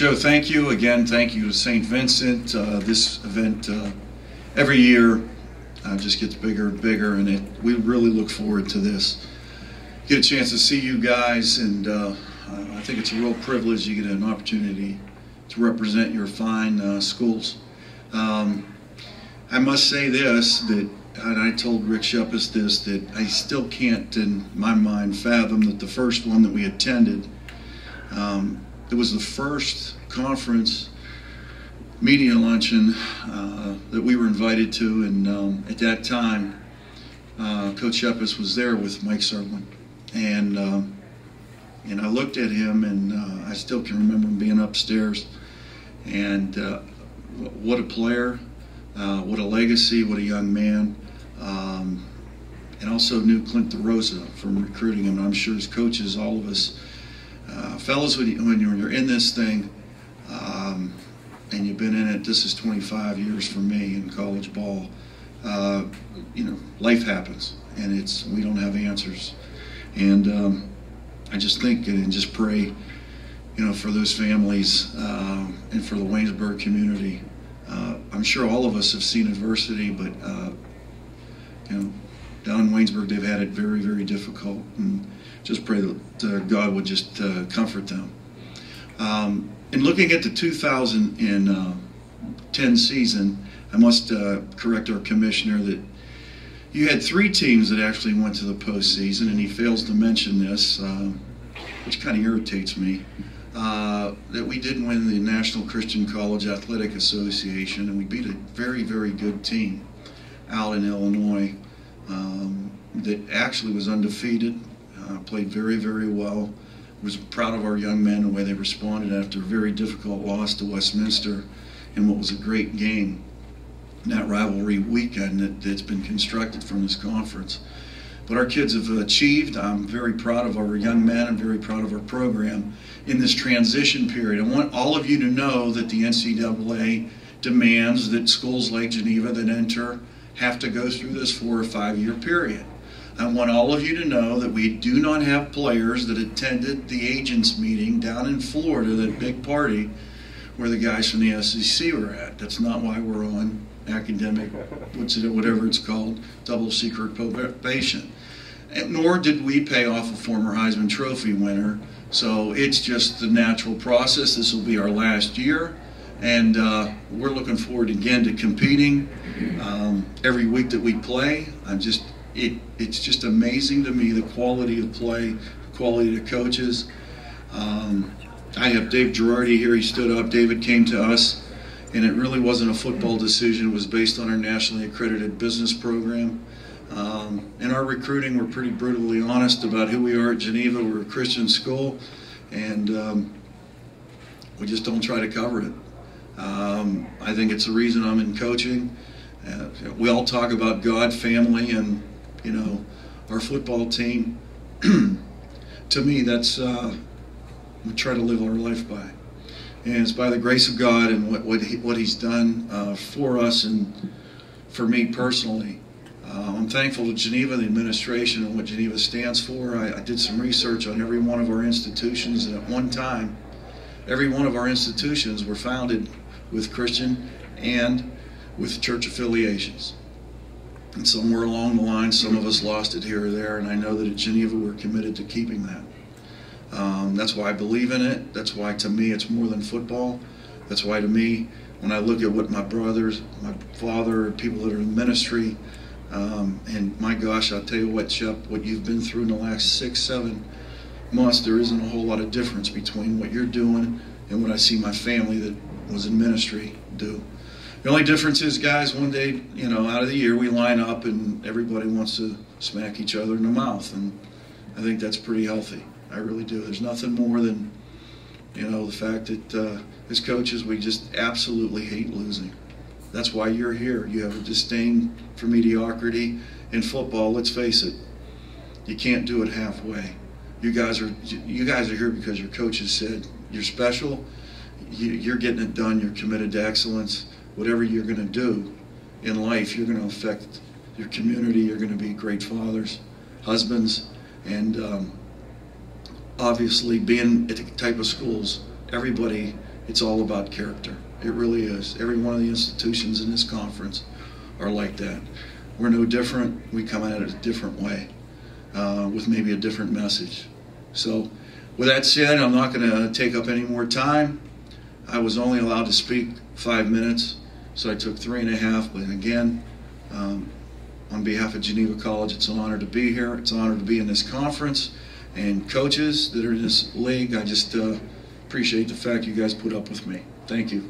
Joe, thank you again. Thank you to St. Vincent. This event every year just gets bigger and bigger, and we really look forward to this. Get a chance to see you guys, and I think it's a real privilege. You get an opportunity to represent your fine schools. I must say this, that and I told Rick Shepis this, that I still can't, in my mind, fathom that the first one that we attended, it was the first conference media luncheon that we were invited to, and at that time, Coach Shepis was there with Mike Serlin, and I looked at him, and I still can remember him being upstairs, and what a player, what a legacy, what a young man, and also knew Clint DeRosa from recruiting him. I'm sure as coaches, all of us, fellas, when you're in this thing, and you've been in it, this is 25 years for me in college ball, life happens, and we don't have answers. And I just think and just pray, for those families and for the Waynesburg community. I'm sure all of us have seen adversity, but down in Waynesburg they've had it very, very difficult, and just pray that God would just comfort them. In looking at the 2010 season, I must correct our commissioner that you had 3 teams that actually went to the postseason, and he fails to mention this, which kind of irritates me, that we did win the National Christian College Athletic Association, and we beat a very, very good team out in Illinois that actually was undefeated, played very, very well. Was proud of our young men, the way they responded after a very difficult loss to Westminster in what was a great game, that rivalry weekend that's been constructed from this conference. But our kids have achieved. I'm very proud of our young men. I'm very proud of our program in this transition period. I want all of you to know that the NCAA demands that schools like Geneva that enter have to go through this 4 or 5 year period. I want all of you to know that we do not have players that attended the agents meeting down in Florida, that big party where the guys from the SEC were at. That's not why we're on academic, whatever it's called, double secret probation. And nor did we pay off a former Heisman Trophy winner. So it's just the natural process. This will be our last year, and we're looking forward again to competing every week that we play. It's just amazing to me, the quality of play, the quality of the coaches. I have Dave Girardi here. He stood up. David came to us, and it really wasn't a football decision. It was based on our nationally accredited business program. In our recruiting, we're pretty brutally honest about who we are at Geneva. We're a Christian school, and we just don't try to cover it. I think it's the reason I'm in coaching. We all talk about God, family, and our football team. To me, that's we try to live our life by, and it's by the grace of God and what He's done for us and for me personally. I'm thankful to Geneva, the administration, and what Geneva stands for. I did some research on every one of our institutions, and at one time, every one of our institutions were founded with Christian and with church affiliations. And somewhere along the line, some of us lost it here or there, and I know that at Geneva we're committed to keeping that. That's why I believe in it. That's why, to me, it's more than football. That's why, to me, when I look at what my brothers, my father, people that are in ministry, and my gosh, I'll tell you what, Shep, what you've been through in the last 6, 7 months, there isn't a whole lot of difference between what you're doing and what I see my family that was in ministry do. The only difference is, guys, one day, out of the year, we line up and everybody wants to smack each other in the mouth, and I think that's pretty healthy. I really do. There's nothing more than, the fact that as coaches, we just absolutely hate losing. That's why you're here. You have a disdain for mediocrity in football. Let's face it, you can't do it halfway. You guys are here because your coaches said you're special. You're getting it done. You're committed to excellence. Whatever you're going to do in life, you're going to affect your community. You're going to be great fathers, husbands, and obviously being at the type of schools, everybody it's all about character. It really is. Every one of the institutions in this conference are like that. We're no different. We come at it a different way, with maybe a different message. So with that said, I'm not going to take up any more time. I was only allowed to speak 5 minutes, so I took 3.5. But again, on behalf of Geneva College, it's an honor to be here. It's an honor to be in this conference. And coaches that are in this league, I just appreciate the fact you guys put up with me. Thank you.